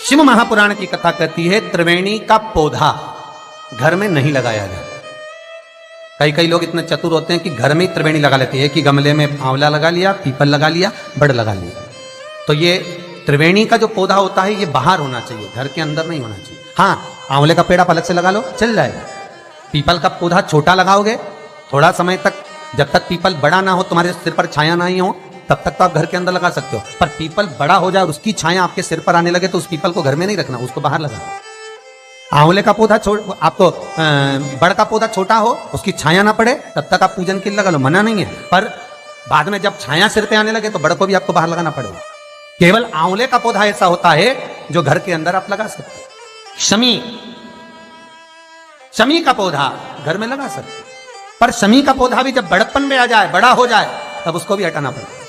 शिव महापुराण की कथा कहती है त्रिवेणी का पौधा घर में नहीं लगाया जाता। कई कई लोग इतने चतुर होते हैं कि घर में ही त्रिवेणी लगा लेते हैं कि गमले में आंवला लगा लिया, पीपल लगा लिया, बड़ लगा लिया। तो ये त्रिवेणी का जो पौधा होता है ये बाहर होना चाहिए, घर के अंदर नहीं होना चाहिए। हाँ, आंवले का पेड़ आप अलग से लगा लो, चल जाएगा। पीपल का पौधा छोटा लगाओगे, थोड़ा समय तक, जब तक पीपल बड़ा ना हो, तुम्हारे सिर पर छाया नहीं हो, तब तक तो आप घर के अंदर लगा सकते हो। पर पीपल बड़ा हो जाए और उसकी छाया आपके सिर पर आने लगे तो उस पीपल को घर में नहीं रखना, उसको बाहर लगाओ। आंवले का पौधा आपको बड़ का पौधा छोटा हो, उसकी छाया ना पड़े, तब तक आप पूजन के लिए लगा लो, मना नहीं है। पर बाद में जब छाया सिर पे आने लगे तो बड़ को भी आपको बाहर लगाना पड़ेगा। केवल आंवले का पौधा ऐसा होता है जो घर के अंदर आप लगा सकते हो। शमी का पौधा घर में लगा सकते, पर शमी का पौधा भी जब बड़प्पन में आ जाए, बड़ा हो जाए, तब उसको भी हटाना पड़ेगा।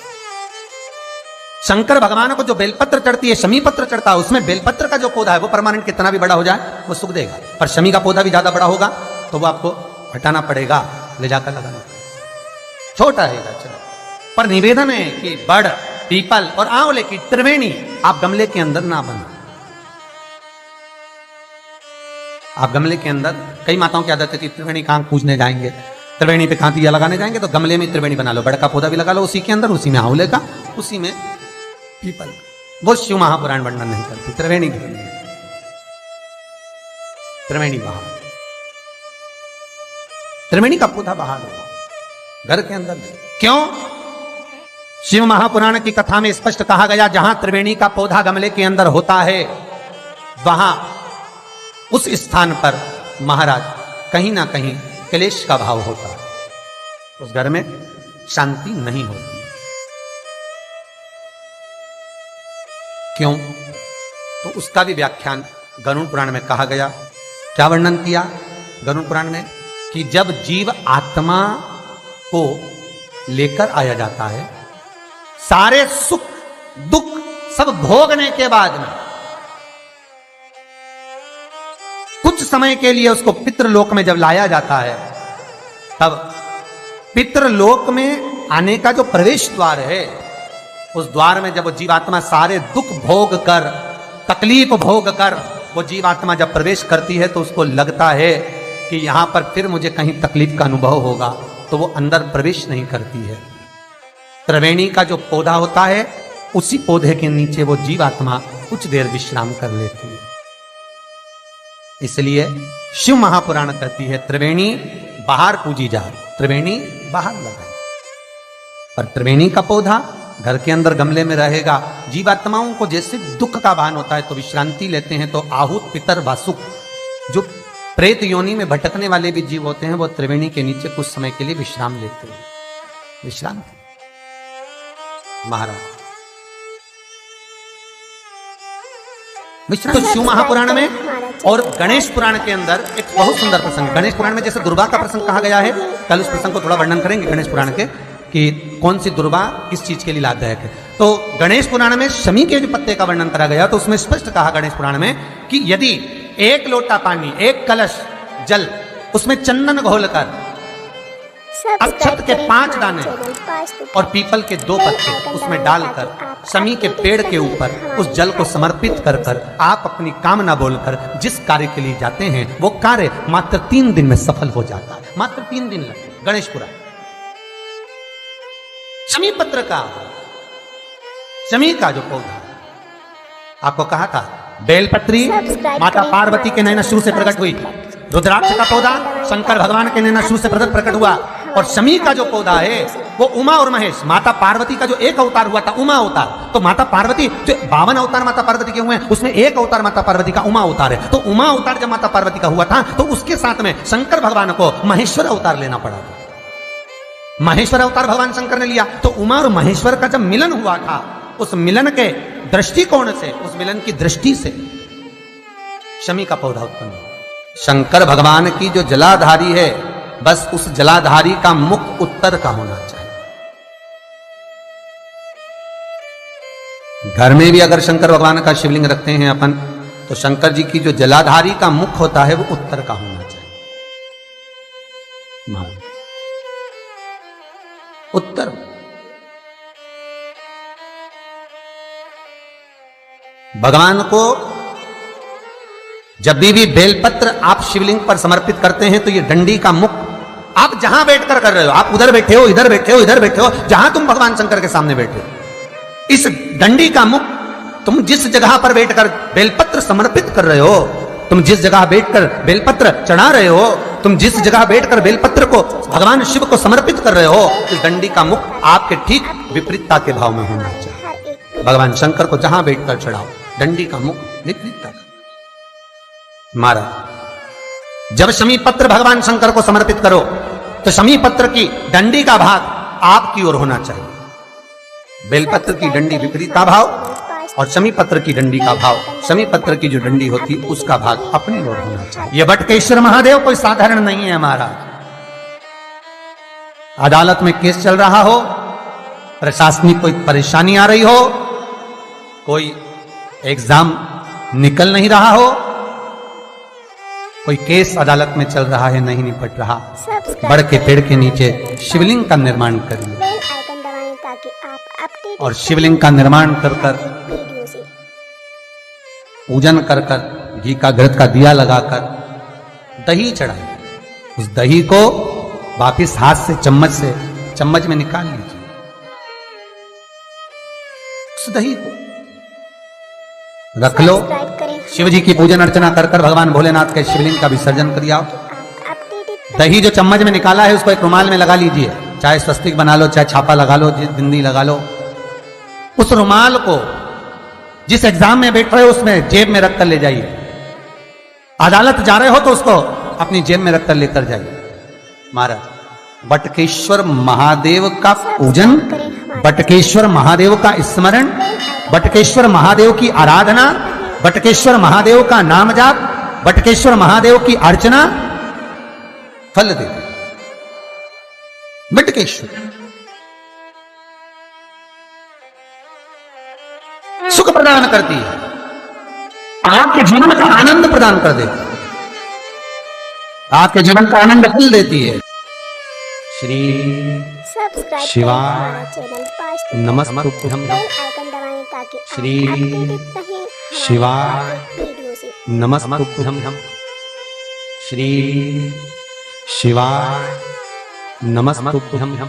शंकर भगवान को जो बेलपत्र चढ़ती है, शमी पत्र चढ़ता है, उसमें बेलपत्र का जो पौधा है वो परमानेंट कितना भी बड़ा हो जाए वो सुख देगा। पर शमी का पौधा भी ज्यादा बड़ा होगा तो वो आपको हटाना पड़ेगा, ले जाकर लगाना पड़ेगा। छोटा है चलो, पर निवेदन है कि बड़, पीपल और आंवले की त्रिवेणी आप गमले के अंदर ना बना। आप गमले के अंदर, कई माताओं की आदत है कि त्रिवेणी कहां पूजने जाएंगे, त्रिवेणी पे कहां दिया लगाने जाएंगे, तो गमले में त्रिवेणी बना लो, बड़ का पौधा भी लगा लो उसी के अंदर, उसी में आंवले का, उसी में पीपल। वो शिव महापुराण वर्णन नहीं करती। त्रिवेणी त्रिवेणी बाहर, त्रिवेणी का पौधा बाहर होगा, घर के अंदर नहीं। क्यों? शिव महापुराण की कथा में स्पष्ट कहा गया, जहां त्रिवेणी का पौधा गमले के अंदर होता है वहां उस स्थान पर महाराज कहीं ना कहीं क्लेश का भाव होता है, उस घर में शांति नहीं होती। क्यों? तो उसका भी व्याख्यान गरुड़ पुराण में कहा गया। क्या वर्णन किया गरुड़ पुराण में? कि जब जीव आत्मा को लेकर आया जाता है, सारे सुख दुख सब भोगने के बाद में कुछ समय के लिए उसको पितृलोक में जब लाया जाता है, तब पितृलोक में आने का जो प्रवेश द्वार है, उस द्वार में जब वो जीवात्मा सारे दुख भोग कर, तकलीफ भोग कर वो जीवात्मा जब प्रवेश करती है तो उसको लगता है कि यहां पर फिर मुझे कहीं तकलीफ का अनुभव होगा, तो वो अंदर प्रवेश नहीं करती है। त्रिवेणी का जो पौधा होता है, उसी पौधे के नीचे वो जीवात्मा कुछ देर विश्राम कर लेती है। इसलिए शिव महापुराण कहती है त्रिवेणी बाहर पूजी जा, त्रिवेणी बाहर लगा। पर त्रिवेणी का पौधा घर के अंदर गमले में रहेगा। जीवात्माओं को जैसे दुख का भान होता है तो विश्रांति लेते हैं, तो आहूत पितर वासुक, जो प्रेत योनि में भटकने वाले भी जीव होते हैं, वो त्रिवेणी के नीचे कुछ समय के लिए विश्राम लेते हैं। विश्राम महाराज विश्राम। तो शिव महापुराण में और गणेश पुराण के अंदर एक बहुत सुंदर प्रसंग, गणेश पुराण में जैसे दुर्गा का प्रसंग कहा गया है, कल उस प्रसंग को थोड़ा वर्णन करेंगे गणेश पुराण के, कि कौन सी दुर्गा किस चीज के लिए लाभदायक है। तो गणेश पुराण में शमी के जो पत्ते का वर्णन करा गया, तो उसमें स्पष्ट कहा गणेश पुराण में कि यदि एक लोटा पानी, एक कलश जल, उसमें चंदन घोलकर, अक्षत के 5 दाने और पीपल के 2 पत्ते उसमें डालकर शमी के पेड़ के ऊपर उस जल को समर्पित कर कर आप अपनी कामना बोलकर जिस कार्य के लिए जाते हैं, वो कार्य मात्र 3 दिन में सफल हो जाता है। मात्र 3 दिन लगे। गणेश पुराण शमी पत्र का, शमी का जो पौधा आपको कहा था, बेलपत्री माता पार्वती के नैनाश्रु से प्रकट हुई, रुद्राक्ष का पौधा शंकर भगवान के नैनाश्रु से प्रकट हुआ, और शमी का जो पौधा है वो उमा और महेश, माता पार्वती का जो एक अवतार हुआ था, उमा अवतार। तो माता पार्वती जो 52 अवतार माता पार्वती के हुए हैं, उसमें एक अवतार माता पार्वती का उमा अवतार है। तो उमा अवतार जब माता पार्वती का हुआ था, तो उसके साथ में शंकर भगवान को महेश्वर अवतार लेना पड़ा था। महेश्वर अवतार भगवान शंकर ने लिया। तो उमा और महेश्वर का जब मिलन हुआ था, उस मिलन के दृष्टिकोण से, उस मिलन की दृष्टि से शमी का पौधा उत्पन्न हुआ। शंकर भगवान की जो जलाधारी है, बस उस जलाधारी का मुख उत्तर का होना चाहिए। घर में भी अगर शंकर भगवान का शिवलिंग रखते हैं अपन, तो शंकर जी की जो जलाधारी का मुख होता है वो उत्तर का होना चाहिए। उत्तर। भगवान को जब भी बेलपत्र आप शिवलिंग पर समर्पित करते हैं तो ये डंडी का मुख आप जहां बैठकर कर रहे हो, आप उधर बैठे हो, इधर बैठे हो, इधर बैठे हो, जहां तुम भगवान शंकर के सामने बैठे हो, इस डंडी का मुख तुम जिस जगह पर बैठकर बेलपत्र समर्पित कर रहे हो, तुम जिस जगह बैठकर बेलपत्र चढ़ा रहे हो, तुम जिस जगह बैठकर बेलपत्र को भगवान शिव को समर्पित कर रहे हो, इस डंडी का मुख आपके ठीक विपरीतता के भाव में होना चाहिए। भगवान शंकर को जहां बैठकर चढ़ाओ, डंडी का मुख विपरीतता का। महाराज, जब शमी पत्र भगवान शंकर को समर्पित करो तो शमी पत्र की डंडी का भाग आपकी ओर होना चाहिए। बेलपत्र की डंडी विपरीत का भाव और शमी पत्र की डंडी का भाव, शमी पत्र की जो डंडी होती उसका भाग अपनी ओर होना चाहिए। यह बटकेश्वर महादेव कोई साधारण नहीं है महाराज। अदालत में केस चल रहा हो, प्रशासनिक कोई परेशानी आ रही हो, कोई एग्जाम निकल नहीं रहा हो, कोई केस अदालत में चल रहा है, नहीं निपट रहा, बड़ के पेड़ के नीचे शिवलिंग का निर्माण करिए और शिवलिंग का निर्माण कर कर पूजन कर कर घी का घृत का दिया लगाकर दही चढ़ाइए। उस दही को वापिस हाथ से चम्मच में निकाल लीजिए। उस दही को रख लो, शिव जी की पूजन अर्चना कर कर भगवान भोलेनाथ के शिवलिंग का विसर्जन कर आओ। दही जो चम्मच में निकाला है उसको एक रुमाल में लगा लीजिए, चाहे स्वस्तिक बना लो, चाहे छापा लगा लो, बिंदी लगा लो। उस रुमाल को जिस एग्जाम में बैठ रहे हो उसमें जेब में रखकर ले जाइए। अदालत जा रहे हो तो उसको अपनी जेब में रखकर लेकर जाइए। महाराज, बटकेश्वर महादेव का पूजन, बटकेश्वर महादेव का स्मरण, बटकेश्वर महादेव की आराधना, बटकेश्वर महादेव का नाम जाप, बटकेश्वर महादेव की अर्चना फल देती। बटकेश्वर सुख प्रदान करती है, आपके जीवन का आनंद प्रदान कर देती है, आपके जीवन का आनंद फल देती है। श्री शिवाय नमस्तुभ्यं। श्री शिवाय नमस्तुभ्यं। श्री शिवाय नमस्तुभ्यं।